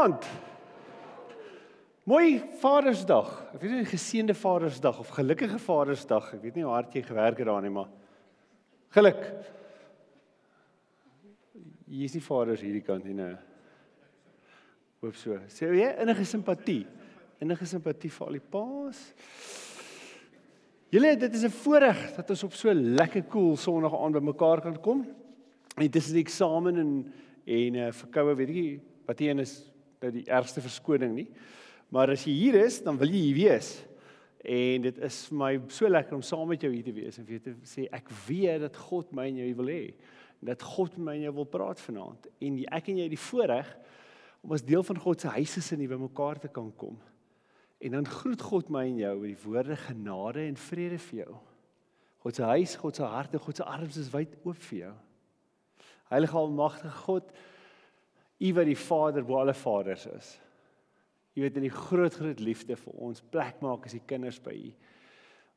vanaand. Mooi Vadersdag. Ek weet nie, geseënde Vadersdag of gelukkige Vadersdag. Ek weet nie hoe hard jy gewerk het daar nie, maar geluk. Hier is nie vaders hierdie kant nie nou. Hoop so. Sê jy innige simpatie. Innige simpatie vir al die paas. Julle, dit is 'n voorreg dat ons op so lekker cool Sondag aand by mekaar kan kom. En dis die eksamen en verkoue, weet ek, wat een is nou die ergste verskoning nie. Maar as jy hier is, dan wil jy hier wees. En dit is vir my so lekker om saam met jou hier te wees en vir jou te sê, ek weet dat God my en jou wil hê. Dat God met my en jou wil praat vanaand. En ek en jy die voorreg om as deel van God se huisgesin hier by mekaar te kan kom. En dan groet God my en jou met die woorde genade en vrede vir jou. God se huis, God se hart en God se arms is wyd oop vir jou. Heilige almagtige God, U wat die Vader bo alle vaders is. U weet in die groot liefde vir ons plek maak as die kinders by U.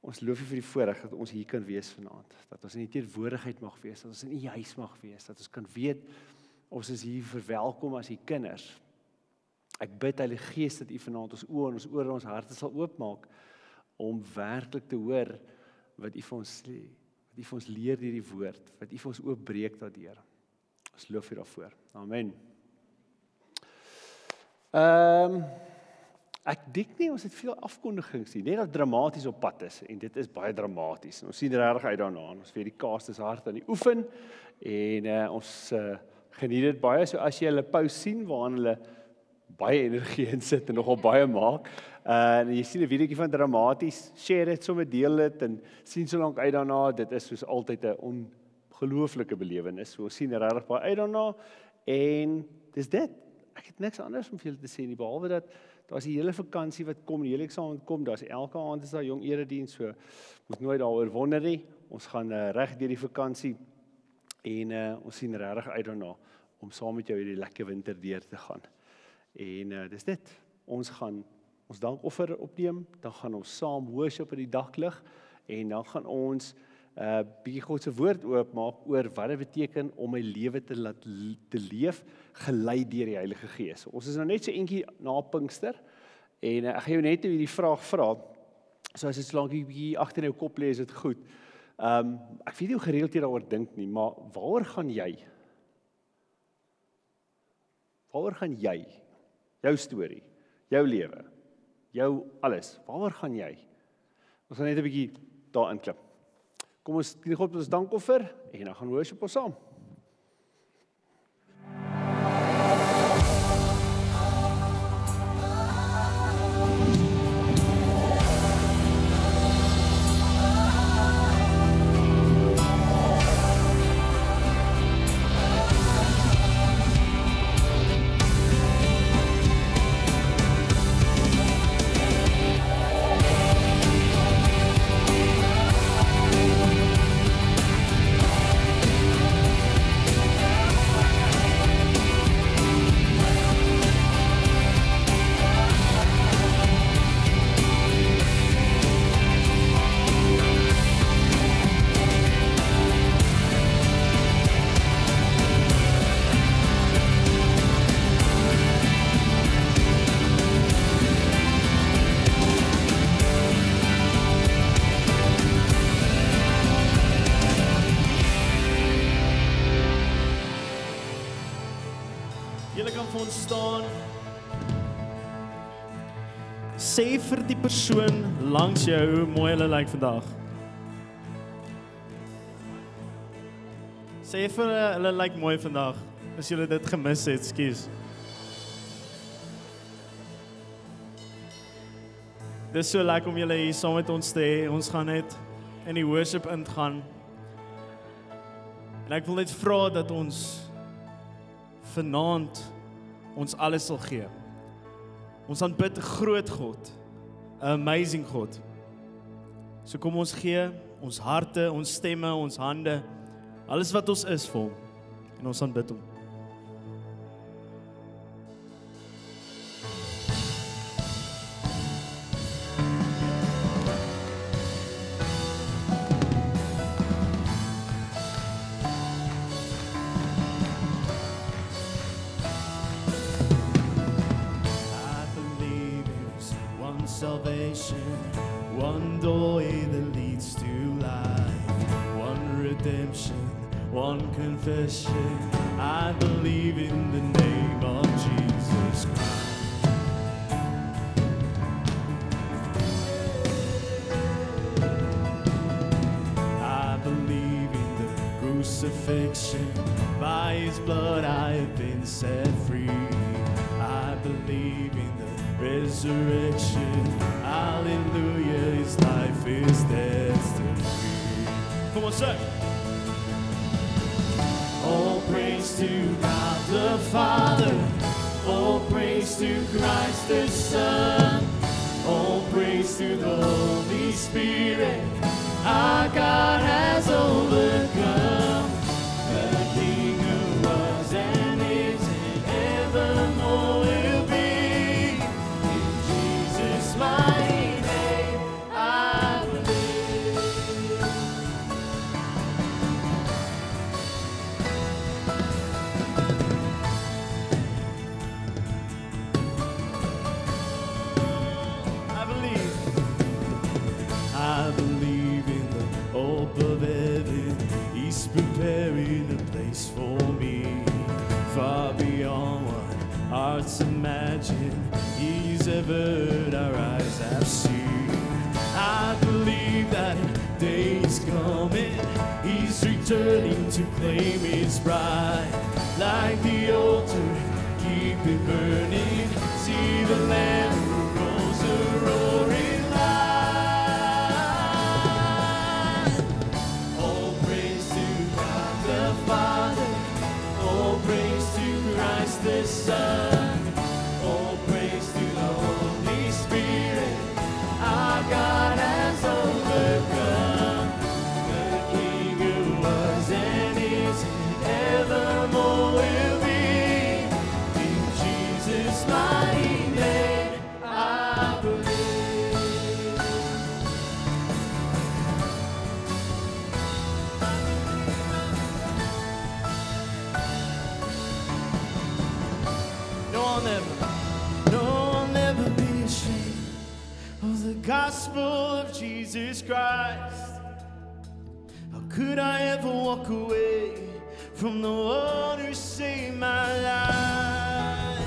Ons loof U vir die voorreg dat ons hier kan wees vanaand. Dat ons in die teenwoordigheid mag wees, dat ons in U huis mag wees, dat ons kan weet ons is hier verwelkom as U kinders. Ek bid Heilige Gees dat U vanaand ons oë en ons ore en ons harte sal oopmaak om werklik te hoor wat U vir ons sê, wat U vir ons leer deur die woord, wat U vir ons oopbreek daardeur. Ons loof U daarvoor. Amen. Ek dink nie, ons het veel afkondigings nie, net dat dramaties op pad is, en dit is baie dramaties, en ons sien regtig uit daarna, ons weet die cast is hard aan die oefen, en ons geniet dit baie, so as jy hulle post sien, waarin hulle baie energie in sit, en nogal baie maak, en jy sien 'n videoetjie van dramaties, share dit, sommer deel dit, en sien so lank uit daarna, dit is soos altyd 'n ongelooflike belewenis, so ons sien regtig baie uit daarna, en dis dit. Ek het niks anders om vir julle te sê nie, behalwe dat daar's die hele vakansie wat kom, die hele eksamen kom, daar's elke aand is daar jong erediens, so moet nooit daaroor wonder nie. Ons gaan reg deur die vakansie en ons sien regtig uit daarna om saam met jou hierdie lekker winter deur te gaan. En dis dit. Ons gaan ons dankoffer opneem, dan gaan ons saam worship in die daglig en dan gaan ons bietjie God se woord oopmaak oor wat dit beteken om my lewe te leef, gelei deur die Heilige Gees. Ons is nou net so eentjie na Pinkster, en ek gaan jou net hierdie vraag vra, so as dit so lank bietjie agter in jou kop lê, is dit goed. Ek weet nie hoe gereeld jy daaroor dink nie, maar waaroor gaan jy? Waaroor gaan jy? Jou storie, jou lewe, jou alles, waaroor gaan jy? Ons gaan net 'n bietjie daar inklim. Kom ons dien God met ons dankoffer en dan gaan worship ons saam. Sê vir die persoon langs jou hoe mooi hulle lyk vandag. Sê vir hulle lyk mooi vandag, as julle dit gemis het, ekskuus. Dit is so lekker om julle hier saam met ons te hê. Ons gaan net in die worship ingaan. En ek wil net vra dat ons vanaand ons alles sal gee. Ons aanbid 'n groot God, 'n amazing God. So kom ons gee ons harte, ons stemme, ons hande, alles wat ons is vir hom, en ons aanbid hom. salvation, one doorway that leads to life, one redemption, one confession. I believe in the name of Jesus Christ. I believe in the crucifixion. By His blood I have been set free. I believe in the resurrection. Hallelujah, His life is destiny. Come on, sir. All praise to God the Father. All praise to Christ the Son. All praise to the Holy Spirit. Our God has overcome. The King who was and is and evermore will be. In Jesus' mighty name I believe. I believe in the hope of heaven. He's preparing a place for me, far beyond what hearts imagine. He's ever our eyes have seen. I believe that a day is coming. He's returning to claim His bride. Like the altar, keep it burning. See the Lamb who rolls a roaring light. All praise to God the Father. All praise to Christ the Son. All praise to the Holy Spirit. Our God has overcome. The King who was and is and evermore will be. In Jesus' mighty name I believe. No, I'll never be ashamed of the gospel of Jesus Christ. How could I ever walk away from the one who saved my life?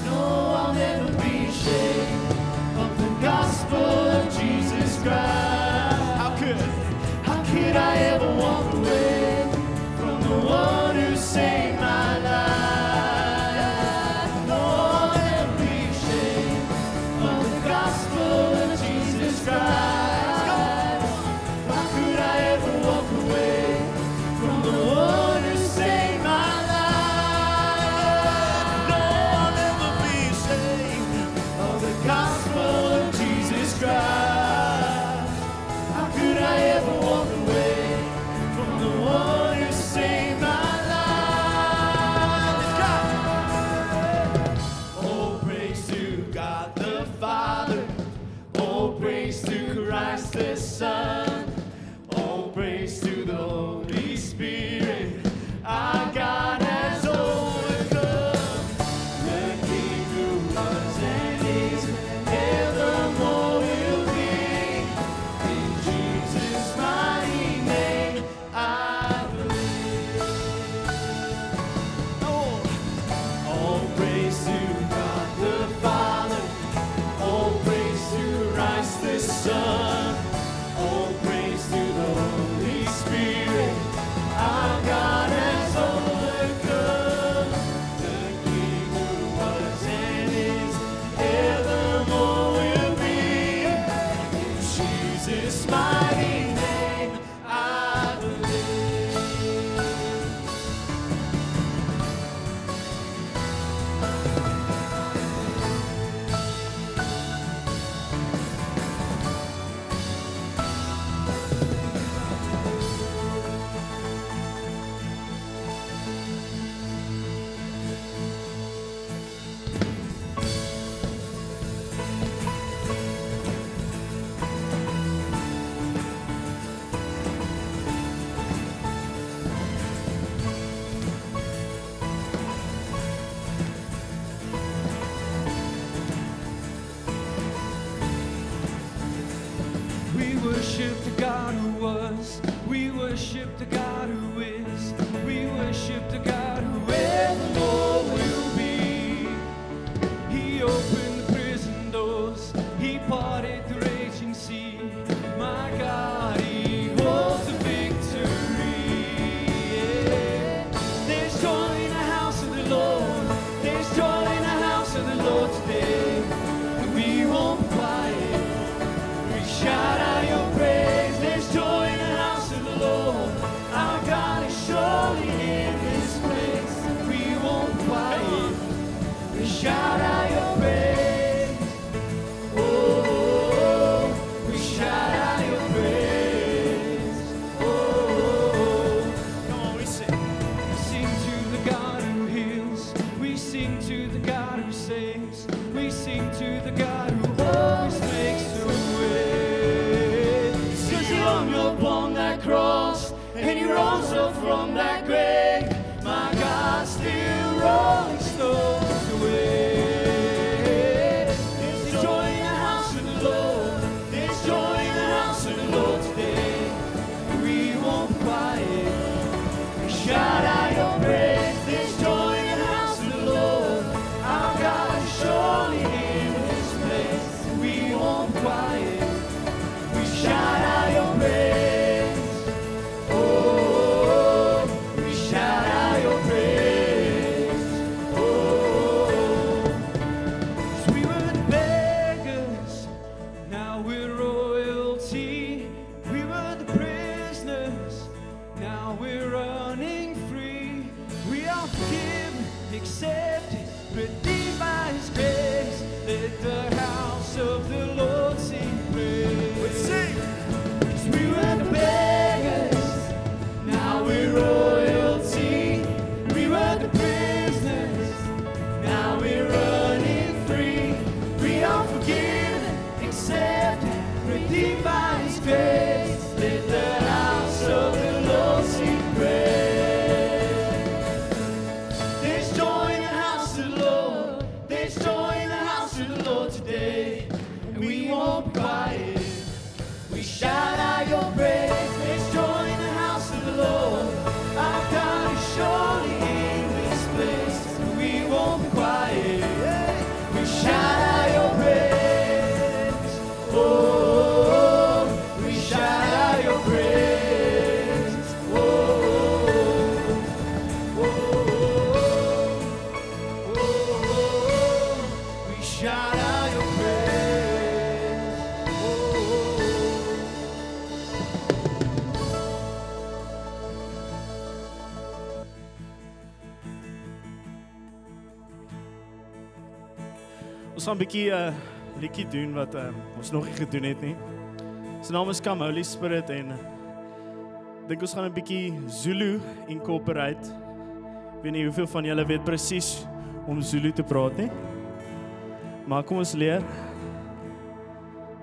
No, I'll never be ashamed of the gospel of Jesus Christ. How could I ever walk away from the one who saved my life? No, I'll never be ashamed of the gospel of Jesus Christ. How could I ever walk away from the one who saved my life? who was, we worship the God who is, we worship the God who evermore will be. He opened the prison doors, He parted the raging sea. My God, He holds the victory. Yeah. There's joy in the house of the Lord. There's joy in the house of the Lord today. And we won't be quiet. We shout out your praise. There's joy in the house of the Lord. Our God is surely in this place. We won't be quiet. We shout out your praise. Oh, we shout out your praise. Oh, Come on, we sing. we sing to the God who heals. We sing to the God who saves. We sing to the God who always makes a way. 'Cause He hung upon that cross and He rose up from that grave. My God, still rolling stones away. There's joy in the house of the Lord. There's joy in the house of the Lord today. We won't be quiet. We shout out your praise. There's joy in the house of the Lord. Our God is surely in this place. We won't be quiet. We shout out your praise. Oh, we shout out your praise. Oh, 'cause we were the beggars, now we're royalty. We were the prisoners, now we're running free. We are forgiven, accepted, redeemed by His grace. Let the house of the Lord sing praise. We sing. 'Cause we were the beggars, now we're royalty. We were the prisoners, now we're running free. We are forgiven, accepted, redeemed by His grace. Let the house of the Lord sing praise. There's joy in the house of the Lord. There's joy in the house of the Lord today. And we won't be quiet. We shout out your praise. There's joy in the house of the Lord. Our God is surely in this place. And we won't be quiet. We shout out your praise. Oh, we shout out your praise. Oh, oh, oh, oh, we shout out your praise. Oh. Ons gaan 'n bietjie liedjie doen wat ons nog nie gedoen het nie. Sy naam is Come Holy Spirit en dink ons gaan 'n bietjie Zulu incorporate. Ek weet nie hoeveel van julle weet presies om Zulu te praat nie. Maar kom ons leer.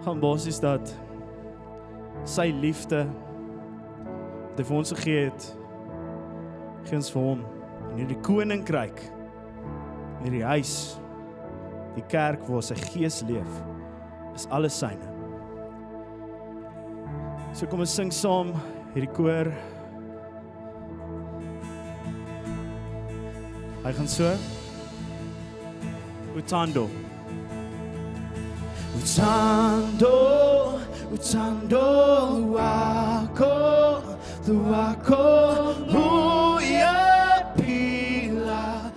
Gaan basies dat sy liefde wat hy vir ons gegee het, gee ons vir hom in hierdie koninkryk, in hierdie huis, die kerk waar sy gees leef, is alles syne. So kom ons sing saam hierdie koor. Hy gaan so. Utando. Utando, utando wako, luya pila,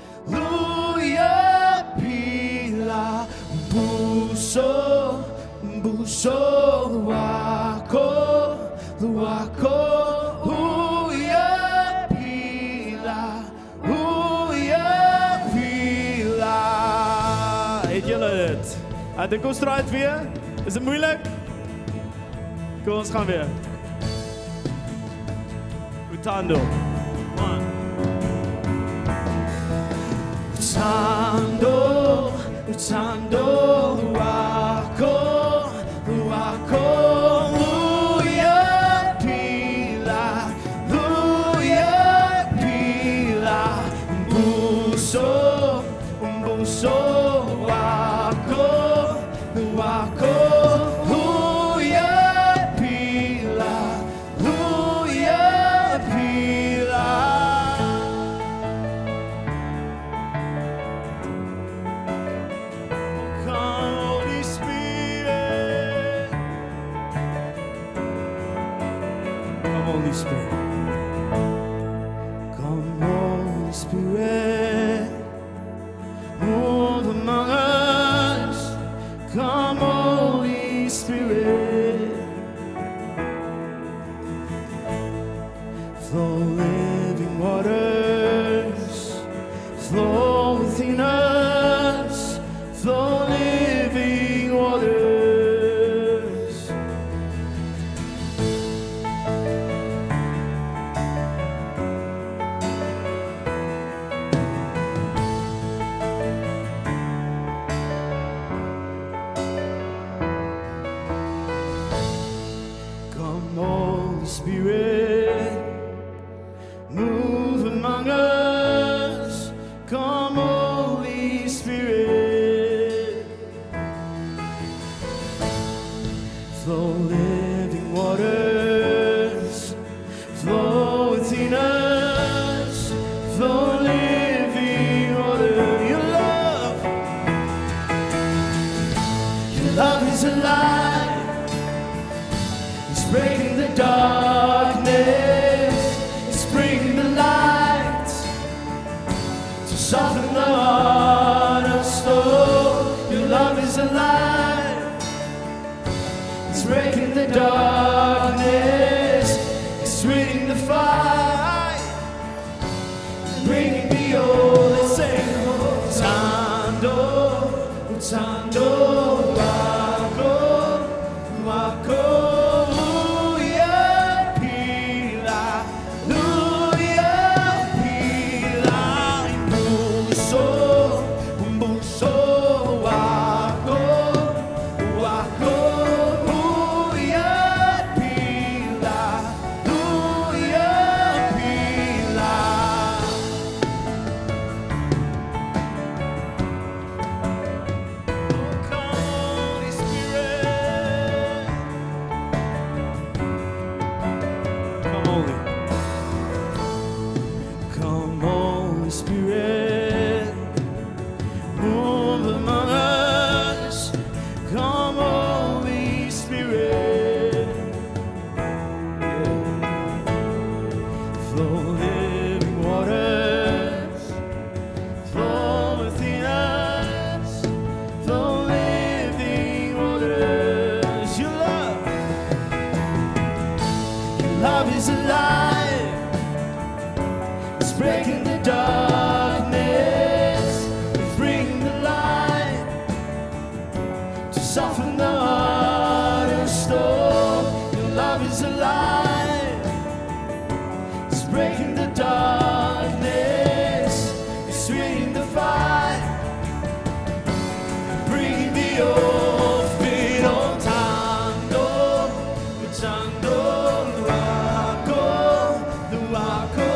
buso, buso wako, luya pila. Het julle dit? Ek dink ons draai dit weer. Is dit moeilik? Kom ons gaan weer. Utando. One. Utando, utando wako, luya pila, buso, buso wako, luya pila, Holy Spirit. Come, Holy Spirit. Move among us. Come, Holy Spirit. Flow living waters. Flow within us. Flow living waters. Come, Holy Spirit, move among us. Come, Holy Spirit, flow living waters, flow within us, flow living water. Your love is alive. It's breaking the darkness. It's bringing the light to soften the heart of stone. Your love is alive. It's breaking the darkness. It's reading the fire, bringing the old. Let's say, Utando, Utando, Wako, Wako. Come, Holy Spirit, move among us. Come, Holy Spirit, flow living waters, flow within us, flow living waters. Your love is alive. It's breaking the darkness. It's bringing the light to soften the heart of stone. Your love is alive. It's breaking the darkness. It's reading the fire, bringing the old feet on Tando, Tando, Wako, the Wako.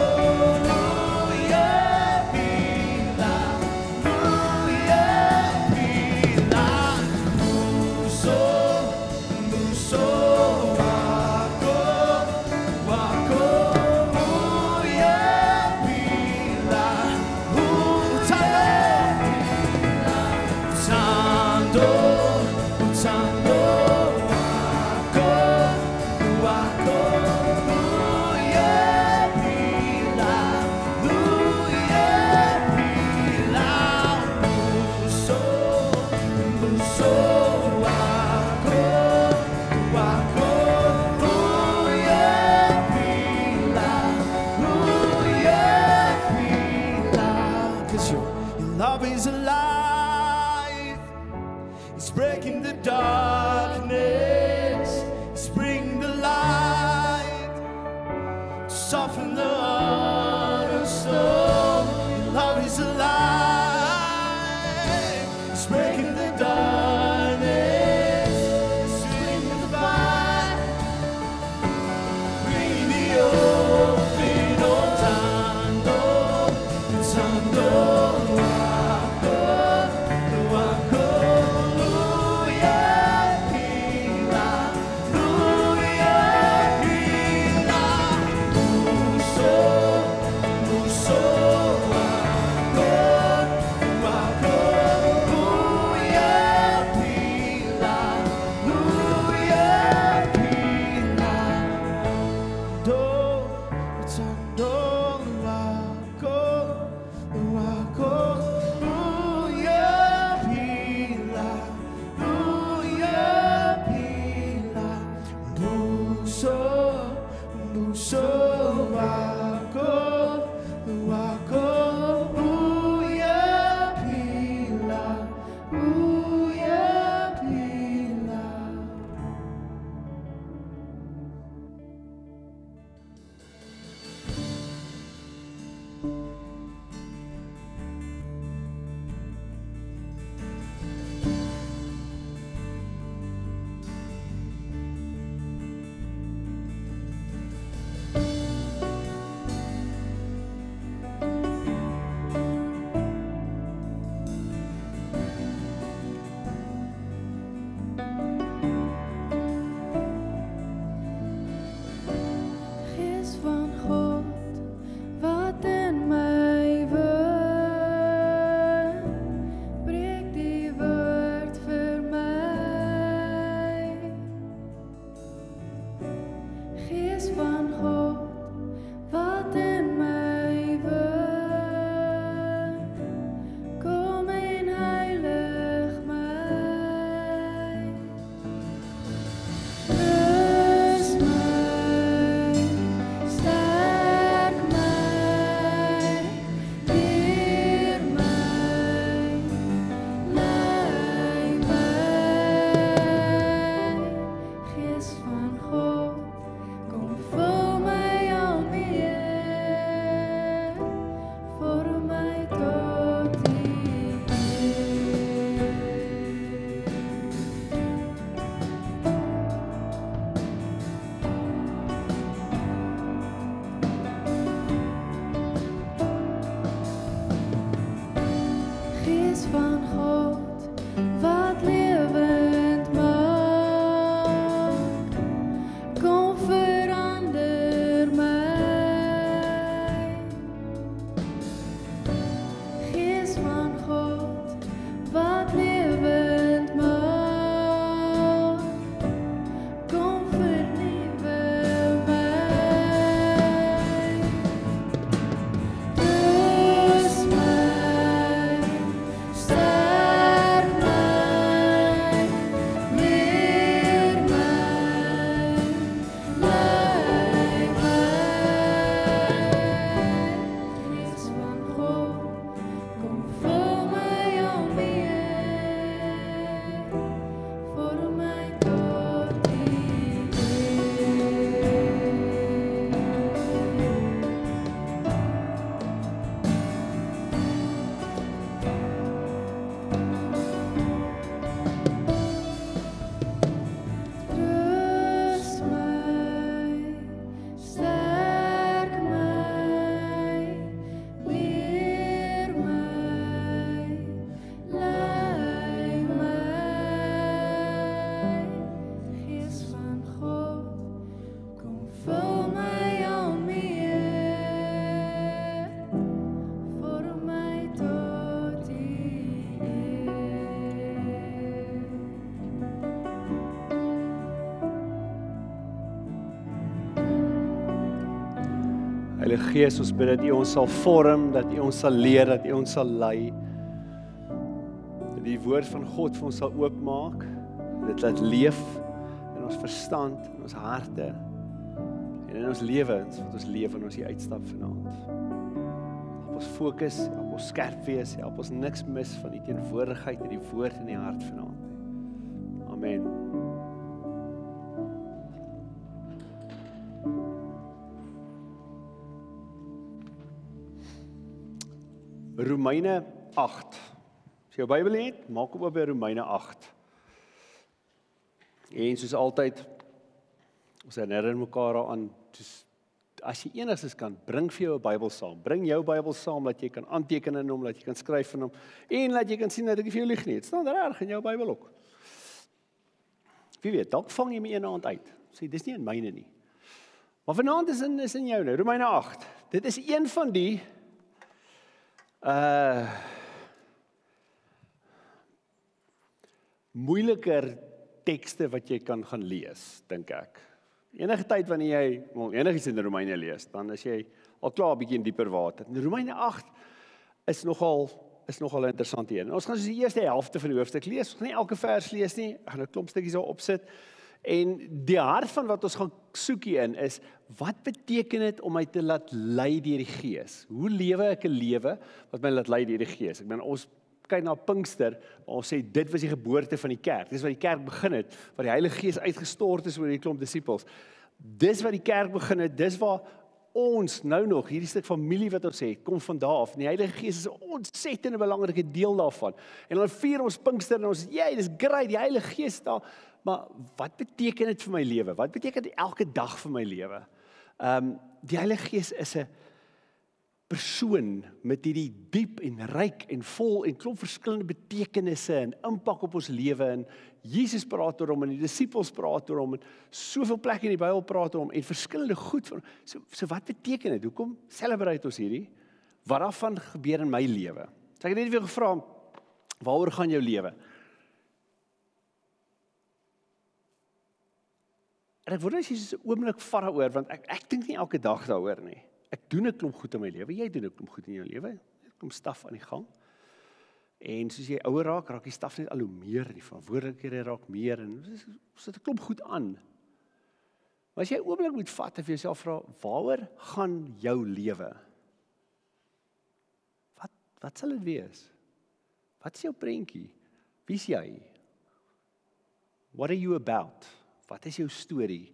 Love is alive. It's breaking the darkness. It's bringing the light to soften the heart of stone. Your love is alive. It's breaking the darkness. It's bringing the fire, bringing the open on Tando, Tando. Wako, Wako, yeah. Heilige Gees, ons bid dat U ons sal vorm, dat U ons sal leer, dat U ons sal lei. Dat die woord van God vir ons sal oopmaak, dit laat leef in ons verstand, in ons harte en in ons lewens, wat ons leef en ons hier uitstap vanaand. Help ons fokus, help ons skerp wees, help ons niks mis van die teenwoordigheid en die woord in die hart vanaand. Amen. Romeine 8. As jy jou Bybel het, maak hom oop by Romeine 8. En soos altyd, ons herinner mekaar daaraan, as jy enigsins kan, bring vir jou 'n Bybel saam. Bring jou Bybel saam, dat jy kan aanteken in hom, dat jy kan skryf in hom, en dat jy kan sien dat ek nie vir jou lieg nie. Dit staan reg in jou Bybel ook. Wie weet, dalk vang jy my een hand uit. Sê, dis nie in myne nie. Maar vanaand is in jou nou, Romeine 8. Dit is een van die moeiliker tekste wat jy kan gaan lees, dink ek. Enige tyd wanneer jy enigiets in Romeine lees, dan is jy al klaar 'n bietjie in dieper water. Romeine 8 is nogal 'n interessante een. Ons gaan soos die eerste helfte van die hoofstuk lees. Ons gaan nie elke vers lees nie. Ek gaan 'n klomp stukkies daar opsit. En die hart van wat ons gaan soek hierin is, wat beteken dit om my te laat lei deur die Gees? Hoe lewe ek 'n lewe wat my laat lei deur die Gees? Ek bedoel, ons kyk na Pinkster, ons sê dit was die geboorte van die kerk. Dis wat die kerk begin het, waar die Heilige Gees uitgestort is oor die klomp disippels. Dis wat die kerk begin het, dis waar ons nou nog, hierdie stuk familie wat ons het, kom van daar af. En die Heilige Gees is 'n ontsettende belangrike deel daarvan. En dan vier ons Pinkster en ons, dis great, die Heilige Gees daar. Maar wat beteken dit vir my lewe? Wat beteken dit elke dag vir my lewe? Die Heilige Gees is 'n persoon met hierdie diep en ryk en vol en klomp verskillende betekenisse en impak op ons lewe. En Jesus praat oor hom en die disippels praat oor hom en soveel plekke in die Bybel praat oor hom en verskillende goed van hom. So wat beteken dit? Hoekom celebrate ons hierdie? Wat daarvan gebeur in my lewe? So ek het net weer gevra, waaroor gaan jou lewe? En ek word as jy so 'n oomblik vat daaroor, want ek dink nie elke dag daaroor nie. Ek doen 'n klomp goed in my lewe, jy doen 'n klomp goed in jou lewe, 'n klomp staf aan die gang. En soos jy ouer raak die staf net al hoe meer, die verantwoordelikhede raak meer, en sit 'n klomp goed aan. Maar as jy 'n oomblik moet vat en vir jouself vra, waaroor gaan jou lewe? Wat sal dit wees? Wat is jou prentjie? Wie's jy? What are you about? Wat is jou storie?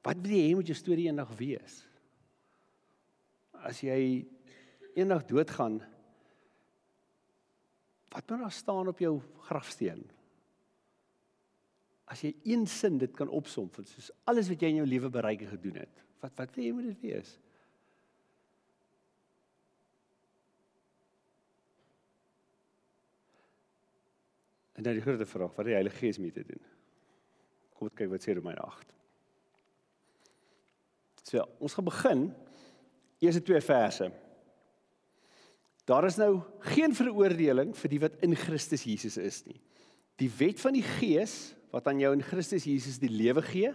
Wat wil jy hê moet jou storie eendag wees? As jy eendag doodgaan, wat moet daar staan op jou grafsteen? As jy een sin dit kan opsom, van soos alles wat jy in jou lewe bereik en gedoen het, wat wil jy moet dit wees? En nou die grote vraag, wat het die Heilige Gees mee te doen? Kom ons kyk wat sê Romeine 8. So, ons gaan begin, eerste 2 verse. Daar is nou geen veroordeling vir die wat in Christus Jesus is nie. Die wet van die Gees, wat aan jou in Christus Jesus die lewe gee,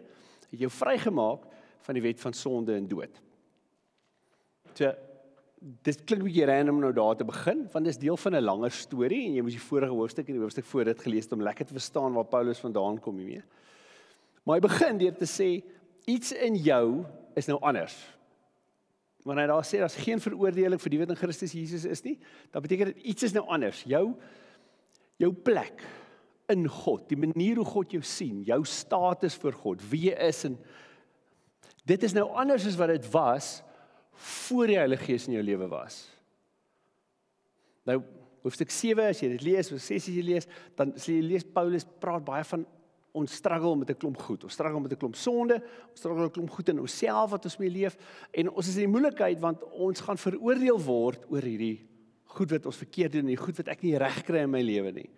het jou vrygemaak van die wet van sonde en dood. So, dit klink 'n bietjie random nou daar te begin, want dit is deel van 'n langer storie, en jy moes die vorige hoofstuk en die hoofstuk voor dit gelees het om lekker te verstaan waar Paulus vandaan kom hiermee. Maar hy begin deur te sê, iets in jou is nou anders. Wanneer hy daar sê, daar's geen veroordeling vir die wat in Christus Jesus is nie, dan beteken dit, iets is nou anders. Jou plek in God, die manier hoe God jou sien, jou status voor God, wie jy is, en dit is nou anders as wat dit was, voor die Heilige Gees in jou lewe was. Nou, hoofstuk 7, as jy dit lees, of 6 as jy lees, dan as jy lees, Paulus praat baie van ons struggle met 'n klomp goed, ons struggle met 'n klomp sonde, ons struggle met 'n klomp goed in onsself wat ons mee leef, en ons is in die moeilikheid, want ons gaan veroordeel word oor hierdie goed wat ons verkeerd doen, en die goed wat ek nie reg kry in my lewe nie.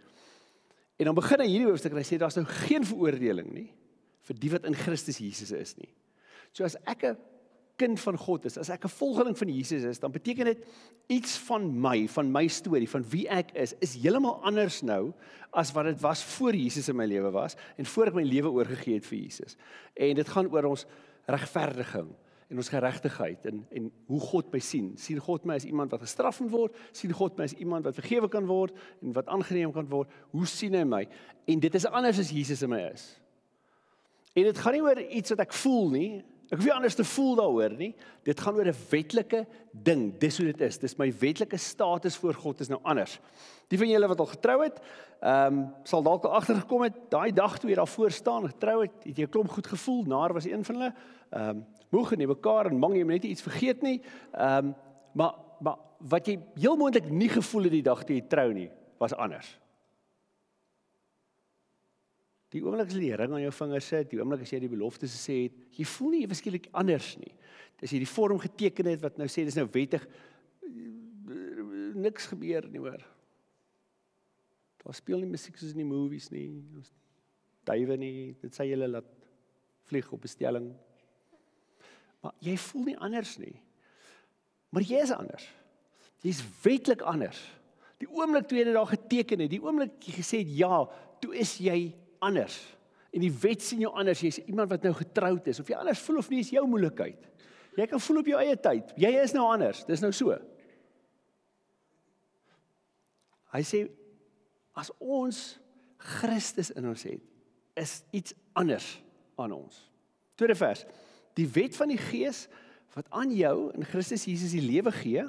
En dan begin hy hierdie hoofstuk, en hy sê, daar's nou geen veroordeling nie, vir die wat in Christus Jesus is nie. So as ek 'n kind van God is, as ek 'n volgeling van Jesus is, dan beteken dit iets van my storie, van wie ek is heeltemal anders nou, as wat dit was voor Jesus in my lewe was, en voor ek my lewe oorgegee het vir Jesus. En dit gaan oor ons regverdiging, en ons geregtigheid en hoe God my sien. Sien God my as iemand wat gestraf moet word? Sien God my as iemand wat vergewe kan word en wat aangeneem kan word? Hoe sien hy my? En dit is anders as Jesus in my is. En dit gaan nie oor iets wat ek voel nie. Ek hoef nie anders te voel daaroor nie. Dit gaan oor 'n wetlike ding. Dis hoe dit is. Dis my wetlike status voor God is nou anders. Die van julle wat al getrou het, sal dalk al agtergekom het, daai dag toe jy daarvoor staan, getrou het jy 'n klomp goed gevoel, naar was een van hulle, moeg en mekaar en bang jy moet net iets vergeet nie, maar wat jy heel moontlik nie gevoel het die dag toe jy trou nie, was anders. Die oomblik as jy die ring aan jou vinger sit, die oomblik as jy die beloftes gesê het, jy voel nie eweskielik anders nie. As jy die vorm geteken het wat nou sê dis nou wettig, niks gebeur nie hoor. Daar speel nie musiek soos in die movies nie, duiwe nie, dit sê julle laat vlieg op bestelling. Maar jy voel nie anders nie. Maar jy is anders. Jy is wetlik anders. Die oomblik toe jy dit daar geteken het, die oomblik jy gesê het ja, toe is jy anders. En die wet sien jou anders, jy is iemand wat nou getroud is, of jy anders voel of nie is jou moeilikheid. Jy kan voel op jou eie tyd, jy is nou anders, dis nou so. Hy sê, as ons Christus in ons het, is iets anders aan ons. Tweede vers, die wet van die Gees, wat aan jou in Christus Jesus die lewe gee,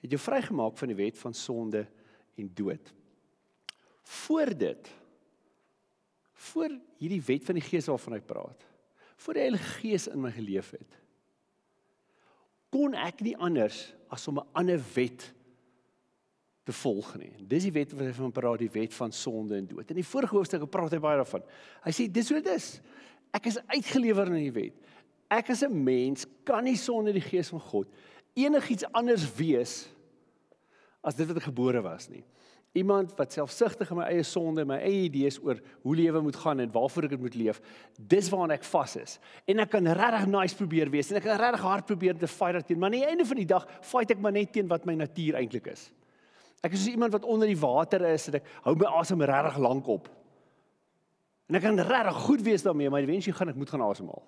het jou vrygemaak van die wet van sonde en dood. Voor hierdie wet van die Gees waarvan hy praat, voor die Heilige Gees in my geleef het, kon ek nie anders as om 'n ander wet te volg nie. Dis die wet wat hy van praat, die wet van sonde en dood. In die vorige hoofstuk praat hy baie daarvan. Hy sê, dis hoe dit is. Ek is uitgelewer in die wet. Ek as 'n mens kan nie sonder die Gees van God enigiets anders wees as dit wat ek gebore was nie. Iemand wat selfsugtig in my eie sonde, my eie idees oor hoe lewe moet gaan en waarvoor ek dit moet leef, dis waaraan ek vas is. En ek kan regtig nice probeer wees en ek kan regtig hard probeer te fight daarteen, maar aan die einde van die dag fight ek maar net teen wat my natuur eintlik is. Ek is soos iemand wat onder die water is en ek hou my asem regtig lank op. En ek kan regtig goed wees daarmee, maar eventueel gaan ek moet gaan asemhaal.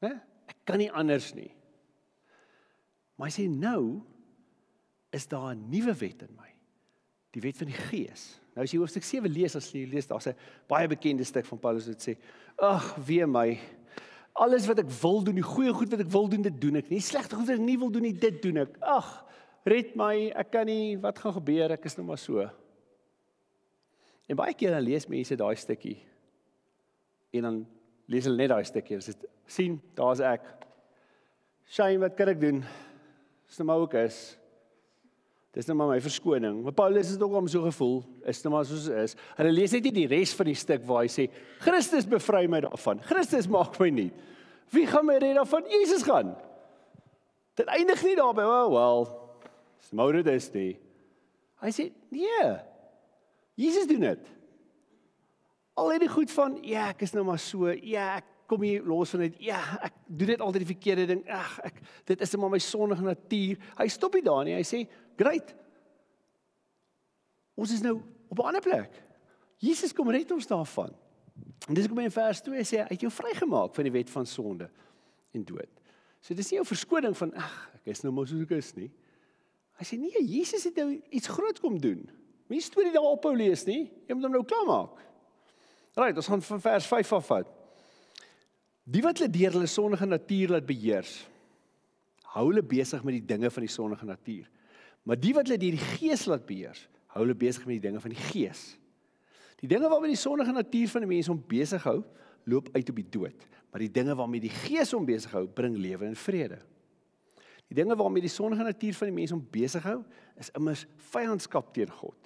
Ek kan nie anders nie. Maar hy sê nou is daar 'n nuwe wet in my. Die wet van die Gees. Nou as jy hoofstuk 7 lees, as jy lees, daar's 'n baie bekende stuk van Paulus wat sê, ag, wee my, alles wat ek wil doen, die goeie goed wat ek wil doen, dit doen ek nie. Die slegte goed wat ek nie wil doen nie, dit doen ek. Ag, red my, ek kan nie, wat gaan gebeur, ek is nou maar so. En baie keer dan lees mense daai stukkie, en dan lees hulle net daai stukkie, en sê, sien, daar's ek. Shame, wat kan ek doen? Dis nou maar ook is. Dis nou maar my verskoning. Maar Paulus het ook om so gevoel, is nou maar soos dit is. Hulle lees net nie die res van die stuk waar hy sê, Christus bevry my daarvan, Christus maak my nie. Wie gaan my red daarvan? Jesus gaan. Dit eindig nie daarby, oh well, dis nou dit is nie. Hy sê, nee, Jesus doen dit. Al het die goed van, ja, ek is nou maar so, ja, ek kom hier los van dit, ja, ek doen dit altyd die verkeerde ding, dit is maar my sondige natuur. Hy stop nie daar nie, hy sê, great, ons is nou op 'n ander plek. Jesus kom red ons daarvan. En dis kom in vers 2 sê, hy het jou vrygemaak van die wet van sonde en dood. So dis nie jou verskoning van, ek is nou maar soos ek is nie. Hy sê, nee, Jesus het nou iets groot kom doen. Moet jy storie daar ophou lees nie, jy moet hom nou klaarmaak. Right, ons gaan van vers 5 afvat. Die wat hulle deur hulle sondige natuur laat beheers, hou hulle besig met die dinge van die sondige natuur. Maar die wat hulle deur die Gees laat beheers, hou hulle besig met die dinge van die Gees. Die dinge waarmee die sondige natuur van die mens hom besig hou, loop uit op die dood. Maar die dinge waarmee die Gees hom besig hou, bring lewe en vrede. Die dinge waarmee die sondige natuur van die mens hom besig hou, is immers vyandskap teen God.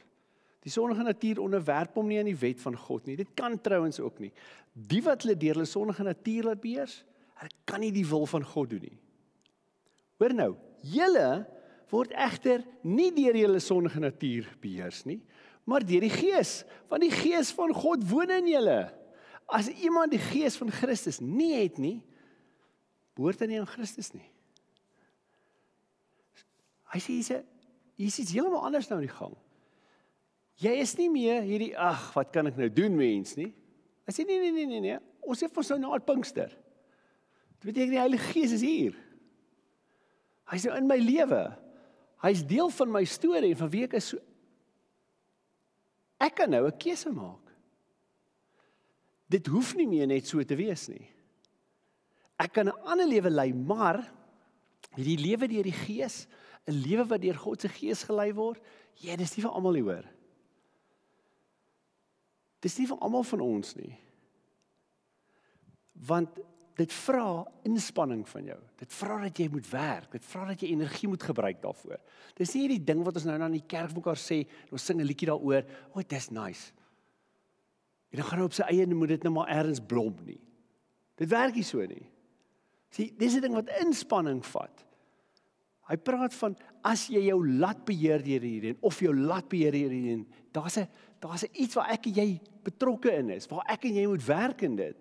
Die sondige natuur onderwerp hom nie aan die wet van God nie. Dit kan trouens ook nie. Die wat hulle deur hulle sondige natuur laat beheers, hulle kan nie die wil van God doen nie. Hoor nou, julle word egter nie deur julle sondige natuur beheers nie, maar deur die Gees, want die Gees van God woon in julle. As iemand die Gees van Christus nie het nie, behoort hy nie aan Christus nie. Hy sê, hier is iets heeltemal anders nou in die gang. Jy is nie meer hierdie, wat kan ek nou doen mens nie? Hy sê, nee, ons het ons nou na Pinkster. Dit beteken die Heilige Gees is hier. Hy is nou in my lewe. Hy is deel van my storie en van wie ek is. Ek kan nou 'n keuse maak. Dit hoef nie meer net so te wees nie. Ek kan 'n ander lewe lei, maar die lewe deur die Gees, 'n lewe wat deur God se Gees gelei word, dis nie vir almal nie, hoor. Dis nie vir almal van ons nie. Want dit vra inspanning van jou. Dit vra dat jy moet werk. Dit vra dat jy energie moet gebruik daarvoor. Dis nie hierdie ding wat ons nou in die kerk vir mekaar sê, ons sing 'n liedjie daaroor, dis nice. En dan gaan hy op sy eie en moet dit nou maar ergens blom nie. Dit werk nie so nie. Sien, dis 'n ding wat inspanning vat. Hy praat van, as jy jou laat beheer deur hierdie, of jou laat beheer deur hierdie, daar's 'n iets waar ek en jy betrokke in is, waar ek en jy moet werk in dit.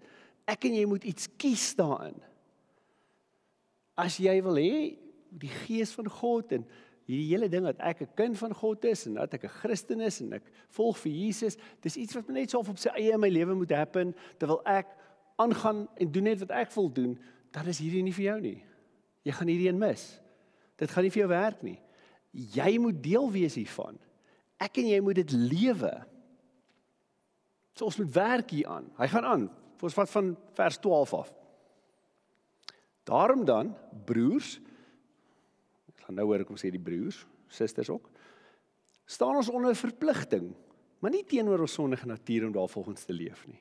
Ek en jy moet iets kies daarin. As jy wil hê, die Gees van God en hierdie hele ding dat ek 'n kind van God is en dat ek 'n Christen is en ek volg vir Jesus, dis iets wat net so op sy eie in my lewe moet happen, terwyl ek aangaan en doen net wat ek wil doen, dan is hierdie nie vir jou nie. Jy gaan hierdie een mis. Dit gaan nie vir jou werk nie. Jy moet deel wees hiervan. Ek en jy moet dit lewe. So ons moet werk hieraan. Hy gaan aan. Ons vat van vers 12 af. Daarom dan, broers, ek gaan nou hoor kom sê die broers, susters ook, staan ons onder verpligting, maar nie teenoor ons sondige natuur om daarvolgens te leef nie.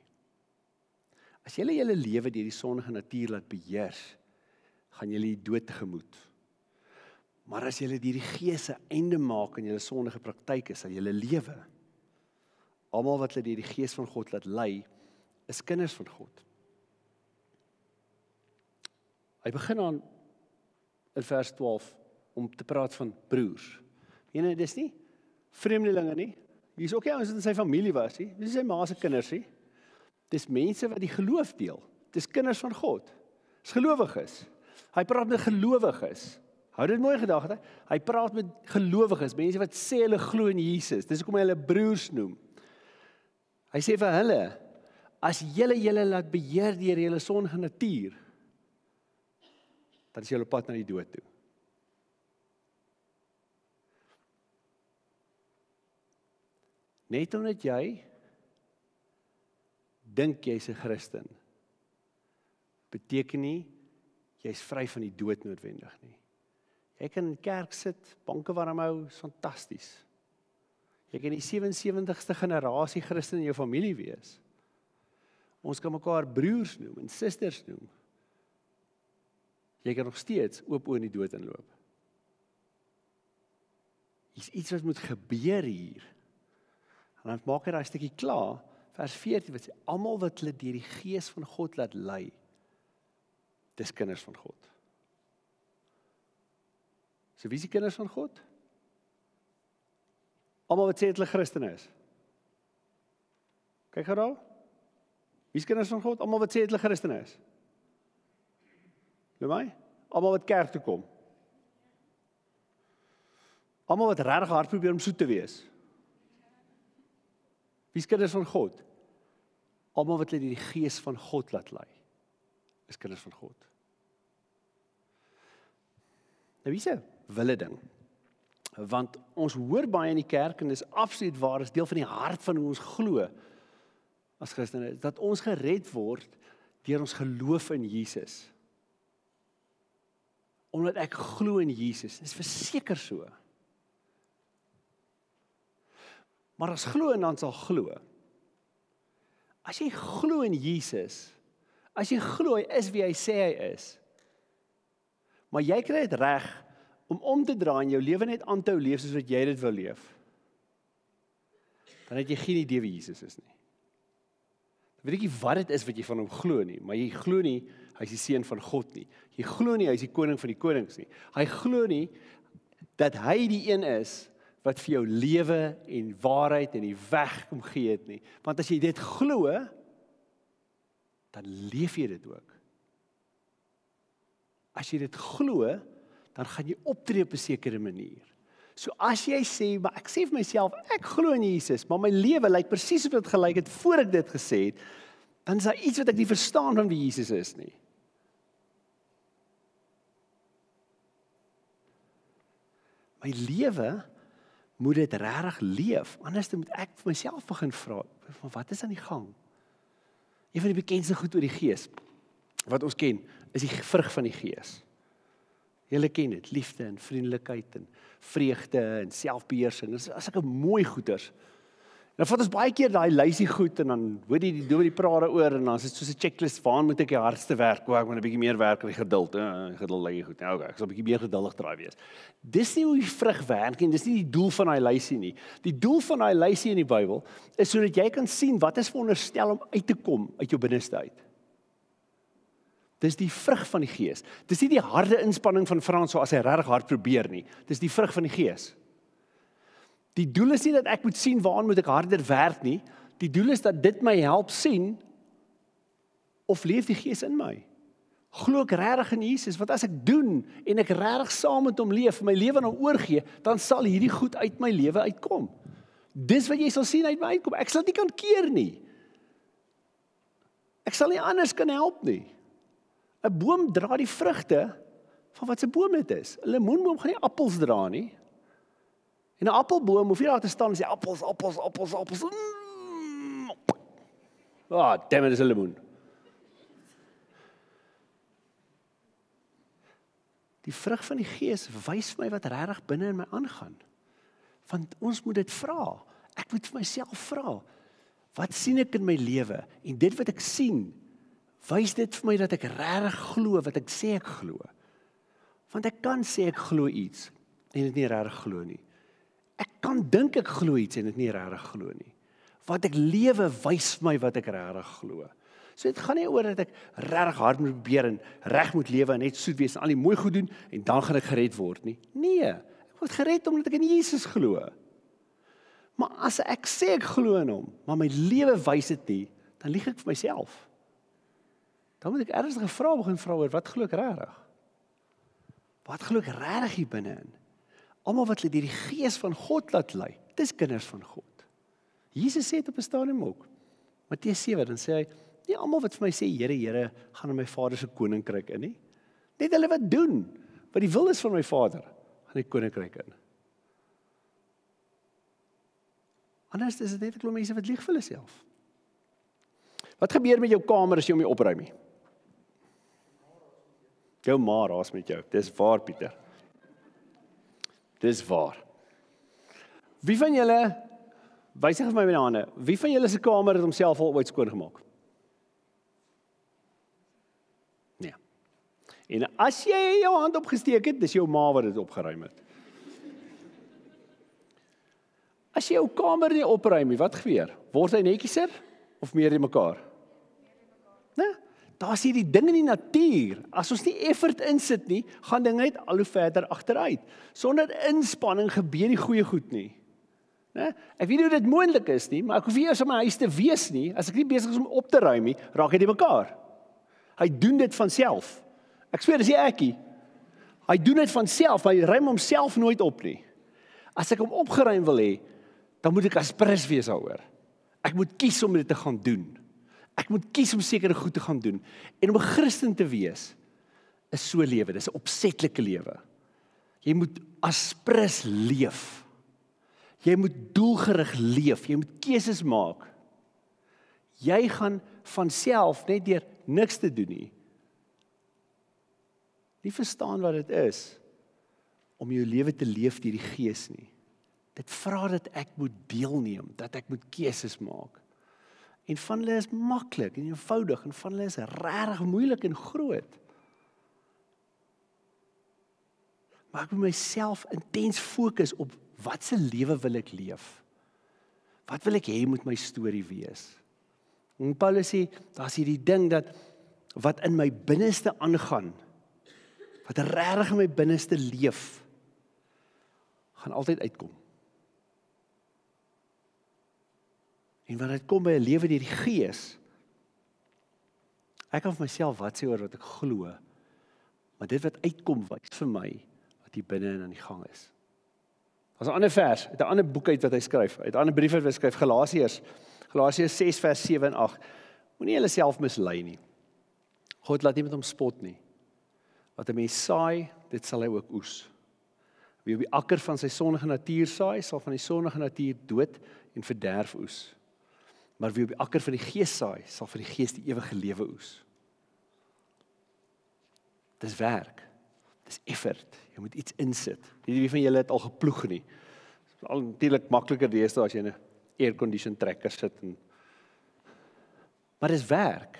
As julle julle lewe deur die sondige natuur laat beheers, gaan julle die dood tegemoet. Maar as julle deur die Gees 'n einde maak aan julle sondige praktyke, sal julle lewe. Almal wat hulle deur die Gees van God laat lei, is kinders van God. Hy begin aan in vers 12 om te praat van broers. Dis nie vreemdelinge nie. Hier is ook nie ouens wat in sy familie was nie. Dis sy ma se kinders nie. Dis mense wat die geloof deel. Dis kinders van God. Dis gelowiges. Hy praat met gelowiges. Hou dit mooi gedagte. Hy praat met gelowiges, mense wat sê hulle glo in Jesus. Dis hoekom hy hulle broers noem. Hy sê vir hulle, as julle laat beheer deur julle sondige natuur, dan is julle op pad na die dood toe. Net omdat jy dink jy's 'n Christen, beteken nie jy's vry van die dood noodwendig nie. Jy kan in die kerk sit, banke warm hou, is fantasties. Jy kan die 77ste generasie Christen in jou familie wees. Ons kan mekaar broers noem en susters noem. Jy kan nog steeds oop oor in die dood inloop. Is iets wat moet gebeur hier. En dan maak hy daai stukkie klaar, vers 14 wat sê, almal wat hulle deur die Gees van God laat lei, dis kinders van God. So wie is die kinders van God? Almal wat sê dat hulle Christen is. Kyk gou daar. Wie is kinders van God? Almal wat sê dat hulle Christen is. Loop my? Almal wat kerk toe kom. Almal wat regtig hard probeer om soet te wees. Wie is kinders van God? Almal wat hulle die Gees van God laat lei, is kinders van God. Nou wie se wille ding? Want ons hoor baie in die kerk, en dis absoluut waar, is deel van die hart van hoe ons glo as Christene, dat ons gered word deur ons geloof in Jesus. Omdat ek glo in Jesus, dis verseker so. Maar as glo en dan sal glo. As jy glo in Jesus, as jy glo hy is wie hy sê hy is, maar jy kry dit reg om te draai en jou lewe net aan te hou leef soos wat jy dit wil leef, dan het jy geen idee wie Jesus is nie. Dan weet ek nie wat dit is wat jy van hom glo nie, maar jy glo nie, hy is die seun van God nie. Jy glo nie, hy is die koning van die konings nie. Hy glo nie, dat hy die een is, wat vir jou lewe en waarheid en die weg kom gee het nie. Want as jy dit glo, dan leef jy dit ook. As jy dit glo, dan gaan jy optree op 'n sekere manier. So as jy sê, maar ek sê vir myself, ek glo in Jesus, maar my lewe lyk presies soos dit gelyk het voor ek dit gesê het, dan is daar iets wat ek nie verstaan van wie Jesus is nie. My lewe moet dit regtig leef. Anders moet ek vir myself begin vra, van wat is aan die gang? Een van die bekendste goed oor die Gees, wat ons ken, is die vrug van die Gees. Julle ken dit, liefde en vriendelikheid en vreugde en selfbeheersing. Dit is sulke mooi goeders. En dan vat ons baie keer daai lysie goed en dan hoor jy die dominee praat daaroor en dan is dit soos 'n checklist, waar moet ek die hardste werk? Ek moet 'n bietjie meer werk aan die geduld. Geduld lê goed. Okay, ek sal 'n bietjie meer geduldig draai wees. Dis nie hoe die vrug werk nie, dis nie die doel van daai lysie nie. Die doel van daai lysie in die Bybel is sodat jy kan sien wat is veronderstel om uit te kom uit jou binneste uit. Dis die vrug van die Gees. Dis nie die harde inspanning van Frans so as hy regtig hard probeer nie. Dis die vrug van die Gees. Die doel is nie dat ek moet sien waaraan moet ek harder werk nie. Die doel is dat dit my help sien of leef die Gees in my. Glo ek regtig in Jesus, want as ek doen en ek regtig saam met hom leef, my lewe aan hom oorgee, dan sal hierdie goed uit my lewe uitkom. Dis wat jy sal sien uit my uitkom. Ek sal dit nie kan keer nie. Ek sal nie anders kan help nie. 'n Boom dra die vrugte van wat 'n boom dit is. 'n Lemoenboom gaan nie appels dra nie. En 'n appelboom hoef nie daar te staan en sê appels. Damn it, is 'n lemoen. Die vrug van die Gees wys my wat regtig binne in my aangaan. Want ons moet dit vra. Ek moet vir myself vra. Wat sien ek in my lewe? En dit wat ek sien, wys dit vir my dat ek regtig glo wat ek sê ek glo. Want ek kan sê ek glo iets en dit nie regtig glo nie. Ek kan dink ek glo iets en dit nie regtig glo nie. Wat ek lewe wys my wat ek regtig glo. So dit gaan nie oor dat ek regtig hard moet probeer en reg moet lewe en net soet wees en al die mooi goed doen en dan gaan ek gered word nie. Nee, ek word gered omdat ek in Jesus glo. Maar as ek sê ek glo in hom, maar my lewe wys dit nie, dan lieg ek vir myself. Dan moet ek ernstige vrae begin vra oor wat glo ek regtig? Wat glo ek regtig hier binne-in? Almal wat hulle deur die Gees van God laat lei, dis kinders van God. Jesus sê dit op 'n stadium ook. Matteus 7, dan sê hy, nie almal wat vir my sê, Here, Here, gaan in my Vader se koninkryk in nie. Net hulle wat doen, wat die wil is van my Vader, gaan die koninkryk in. Anders is dit net 'n klomp mense wat lieg vir hulle self. Wat gebeur met jou kamer as jy hom nie opruim nie? Jou ma raas met jou. Dis waar, Pieter. Dis waar. Wie van julle, wysig vir my met die hande, wie van julle se kamer het homself al ooit skoon gemaak? Nee. En as jy jou hand opgesteek het, dis jou ma wat dit opgeruim het. As jy jou kamer nie opruim nie, wat gebeur? Word hy netjieser of meer in mekaar? Nee. Daar's hierdie ding in die natuur. As ons nie effort insit nie, gaan dinge net al hoe verder agteruit. Sonder inspanning gebeur die goeie goed nie. Nee? Ek weet nie hoe dit moontlik is nie, maar ek hoef nie eers in my huis te wees nie. As ek nie besig is om op te ruim nie, raak hy die mekaar. Hy doen dit van self. Ek sweer, dis nie ek nie. Hy doen dit van self, hy ruim homself nooit op nie. As ek hom opgeruim wil hê, dan moet ek aspres wees daaroor. Ek moet kies om dit te gaan doen. Ek moet kies om sekere goed te gaan doen. En om 'n Christen te wees, is so lewe, dis 'n opsetlike lewe. Jy moet aspres leef. Jy moet doelgerig leef, jy moet keuses maak. Jy gaan van self net deur niks te doen nie verstaan wat dit is om jou lewe te leef deur die Gees nie. Dit vra dat ek moet deelneem, dat ek moet keuses maak. En van hulle is maklik en eenvoudig en van hulle is regtig moeilik en groot. Maar ek moet myself intens fokus op watse lewe wil ek leef? Wat wil ek hê moet my storie wees? En Paulus sê, daar's hierdie ding dat wat in my binneste aangaan, wat regtig in my binneste leef, gaan altyd uitkom. En wanneer dit kom by 'n lewe deur die Gees, ek kan vir myself wat sê oor wat ek glo, maar dit wat uitkom wys vir my wat hier binne en aan die gang is. Daar's 'n ander vers, uit 'n ander boek uit wat hy skryf, uit 'n ander brief wat hy skryf, Galasiërs 6 vers 7 en 8. Moenie julle self mislei nie. God laat nie met hom spot nie. Wat 'n mens saai, dit sal hy ook oes. Wie op die akker van sy sondige natuur saai, sal van die sondige natuur dood en verderf oes. Maar wie op die akker van die gees saai, sal van die gees die ewige lewe oes. Dis werk. Dis effort. Jy moet iets insit. Nie wie van julle het al geploeg nie. Dit is al natuurlik makliker deesdae as jy in 'n aircondition trekker sit maar dis werk.